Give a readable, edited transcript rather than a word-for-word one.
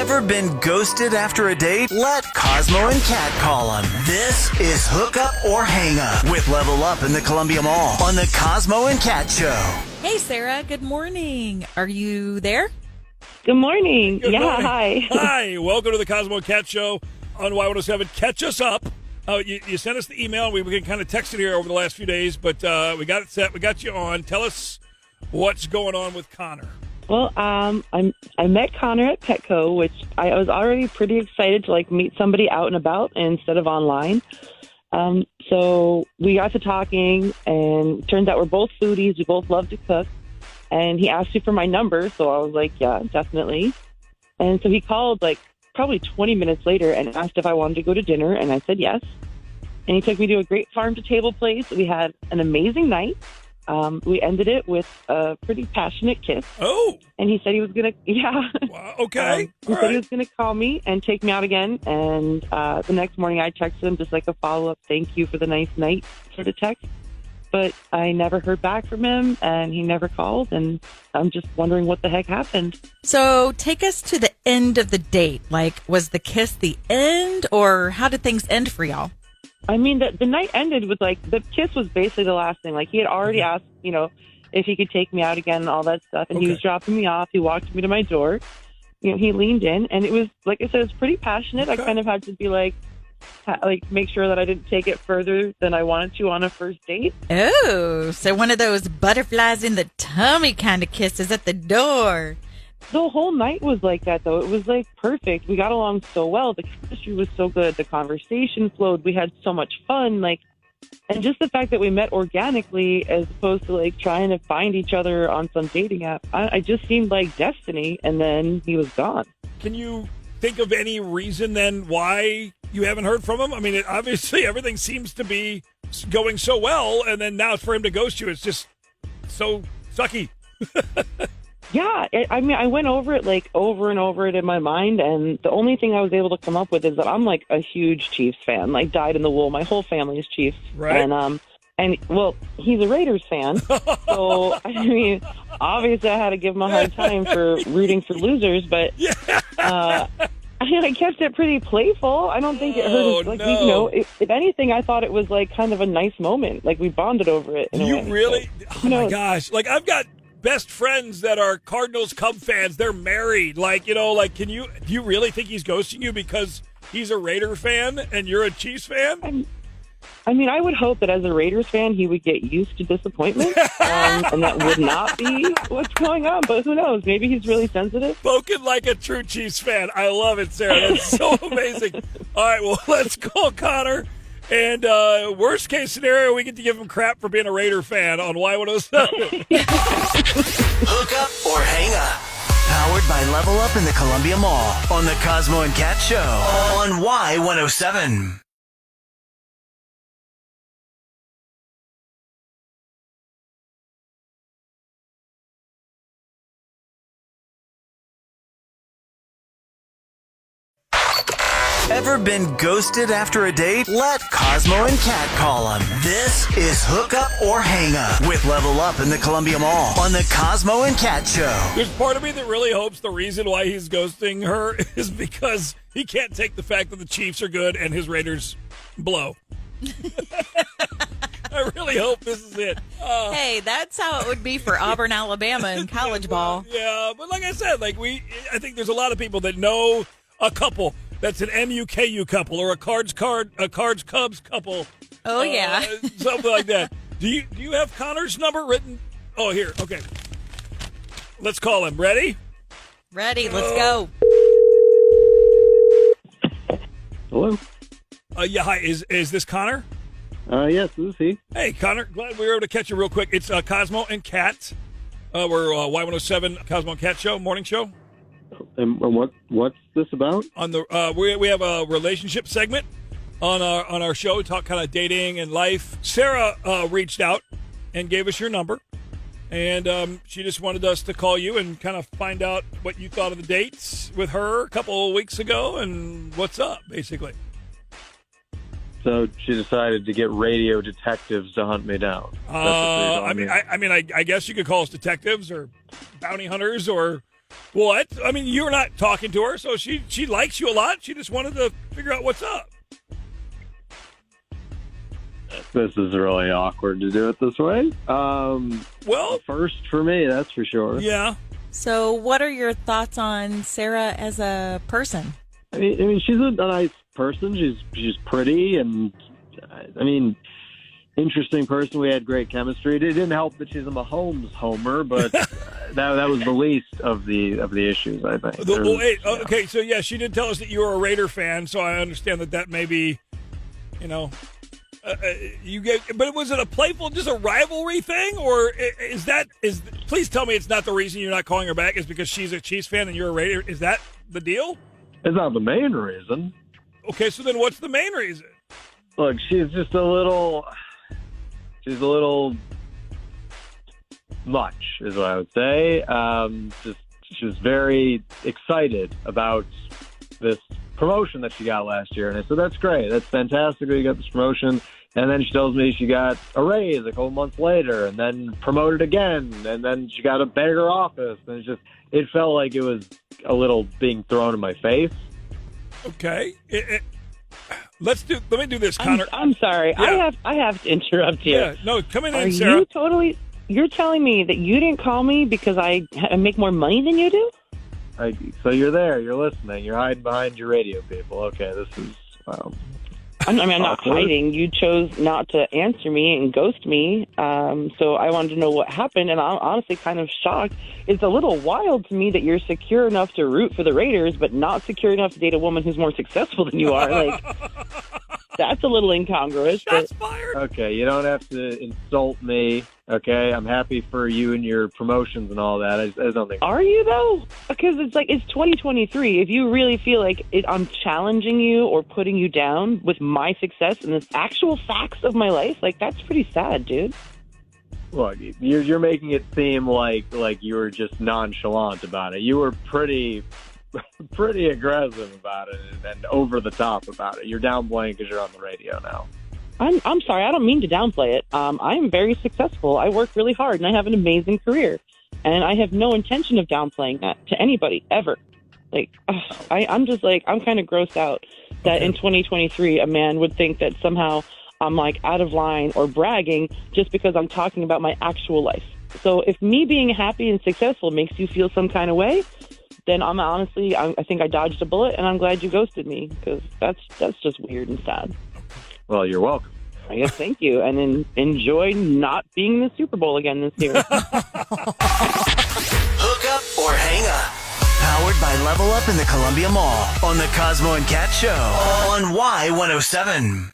Ever been ghosted after a date? Let Cosmo and Kat call them. This is Hook Up or Hang Up with Level Up in the Columbia Mall on the Cosmo and Kat Show. Hey, Sarah. Good morning. Are you there? Good morning. Good morning. Hi. Hi. Welcome to the Cosmo and Kat Show on Y107. Catch us up. You sent us the email. We've been kind of texting here over the last few days, but we got it set. We got you on. Tell us what's going on with Connor. Well, I met Connor at Petco, which I was already pretty excited to meet somebody out and about instead of online. So we got to talking, and it turns out we're both foodies. We both love to cook. And he asked me for my number, so I was like, yeah, definitely. And so he called probably 20 minutes later and asked if I wanted to go to dinner, and I said yes. And he took me to a great farm-to-table place. We had an amazing night. We ended it with a pretty passionate kiss. Oh. And he said he was going to, yeah. Wow, okay. He said he was going to call me and take me out again. And the next morning I texted him just a follow-up, thank you for the nice night sort of text. But I never heard back from him, and he never called. And I'm just wondering what the heck happened. So take us to the end of the date. Was the kiss the end, or how did things end for y'all? I mean, the night ended with, the kiss was basically the last thing. He had already asked, if he could take me out again and all that stuff. And he was dropping me off. He walked me to my door. He leaned in. And it was, like I said, it was pretty passionate. Okay. I kind of had to be make sure that I didn't take it further than I wanted to on a first date. Oh, so one of those butterflies in the tummy kind of kisses at the door. The whole night was like that, though. It was, perfect. We got along so well. The chemistry was so good. The conversation flowed. We had so much fun. And just the fact that we met organically as opposed to, trying to find each other on some dating app, I just seemed like destiny, and then he was gone. Can you think of any reason, then, why you haven't heard from him? I mean, obviously, everything seems to be going so well, and then now for him to ghost you, it's just so sucky. Yeah, I went over it over and over it in my mind, and the only thing I was able to come up with is that I'm a huge Chiefs fan, dyed in the wool. My whole family is Chiefs, right? And well, he's a Raiders fan, so I mean, obviously I had to give him a hard time for rooting for losers, but I kept it pretty playful. I don't think it hurt. No. If anything, I thought it was kind of a nice moment. We bonded over it. In a way. Really? So, oh my gosh! I've got best friends that are Cardinals Cub fans. They're married. Do you really think he's ghosting you because he's a Raider fan and you're a Chiefs fan? I would hope that as a Raiders fan, he would get used to disappointment, and that would not be what's going on. But who knows? Maybe he's really sensitive. Spoken like a true Chiefs fan. I love it, Sarah. That's so amazing. All right, well, let's call Connor. And worst case scenario, we get to give him crap for being a Raider fan on Y107. Hook Up or Hang Up. Powered by Level Up in the Columbia Mall on the Cosmo and Kat Show on Y107. Ever been ghosted after a date? Let Cosmo and Kat call them. This is Hook Up or Hang Up with Level Up in the Columbia Mall on the Cosmo and Kat Show. There's part of me that really hopes the reason why he's ghosting her is because he can't take the fact that the Chiefs are good and his Raiders blow. I really hope this is it. Hey, that's how it would be for Auburn, Alabama in college ball. Yeah, but like I said, I think there's a lot of people that know a couple that's an MUKU couple or a Cards Cubs couple. Oh yeah, something like that. Do you have Connor's number written? Oh, here. Okay, let's call him. Ready? Ready. Let's go. Hello. Yeah. Hi. Is this Connor? Yes, this is he. Hey, Connor. Glad we were able to catch you real quick. It's Cosmo and Kat. We're Y107 Cosmo and Kat show, morning show. And what's this about? On the we have a relationship segment on our show. We talk kind of dating and life. Sarah reached out and gave us your number, and she just wanted us to call you and kind of find out what you thought of the dates with her a couple of weeks ago and what's up, basically. So she decided to get radio detectives to hunt me down. I guess you could call us detectives or bounty hunters or What? I mean, you're not talking to her, so she likes you a lot. She just wanted to figure out what's up. This is really awkward to do it this way. Well, first for me, that's for sure. yeah. So, what are your thoughts on Sarah as a person? I mean, she's a nice person. She's pretty, and I mean, interesting person. We had great chemistry. It didn't help that she's a Mahomes homer, but that was the least of the issues, I think. Okay, so yeah, she did tell us that you were a Raider fan, so I understand that may be, you know, but was it a playful, just a rivalry thing, or is? Please tell me it's not the reason you're not calling her back is because she's a Chiefs fan and you're a Raider. Is that the deal? It's not the main reason. Okay, so then what's the main reason? Look, she's a little much, is what I would say. She's very excited about this promotion that she got last year. And I said, that's great. That's fantastic that you got this promotion. And then she tells me she got a raise a couple months later and then promoted again. And then she got a bigger office. And it felt like it was a little being thrown in my face. Okay. Let me do this, Connor. I'm sorry. Yeah. I have to interrupt you. Yeah, no, come in, Are Sarah. you're telling me that you didn't call me because I make more money than you do? So you're there, you're listening, you're hiding behind your radio people. Okay, this is, I'm not hiding. You chose not to answer me and ghost me. So I wanted to know what happened, and I'm honestly kind of shocked. It's a little wild to me that you're secure enough to root for the Raiders, but not secure enough to date a woman who's more successful than you are. Like, that's a little incongruous. Shots fired. Okay, you don't have to insult me. Okay, I'm happy for you and your promotions and all that. I don't think. Are you though? Because it's 2023. If you really feel like I'm challenging you or putting you down with my success and the actual facts of my life, like that's pretty sad, dude. Look, you're making it seem like you were just nonchalant about it. You were pretty aggressive about it and over the top about it. You're downplaying because you're on the radio now. I'm sorry. I don't mean to downplay it. I'm very successful. I work really hard, and I have an amazing career. And I have no intention of downplaying that to anybody, ever. Like, I'm just like, I'm kind of grossed out that in 2023, a man would think that somehow I'm like out of line or bragging just because I'm talking about my actual life. So if me being happy and successful makes you feel some kind of way, then I think I dodged a bullet, and I'm glad you ghosted me because that's just weird and sad. Well, you're welcome. I guess thank you, and then enjoy not being in the Super Bowl again this year. Hook up or hang up. Powered by Level Up in the Columbia Mall on the Cosmo and Cat Show on Y107.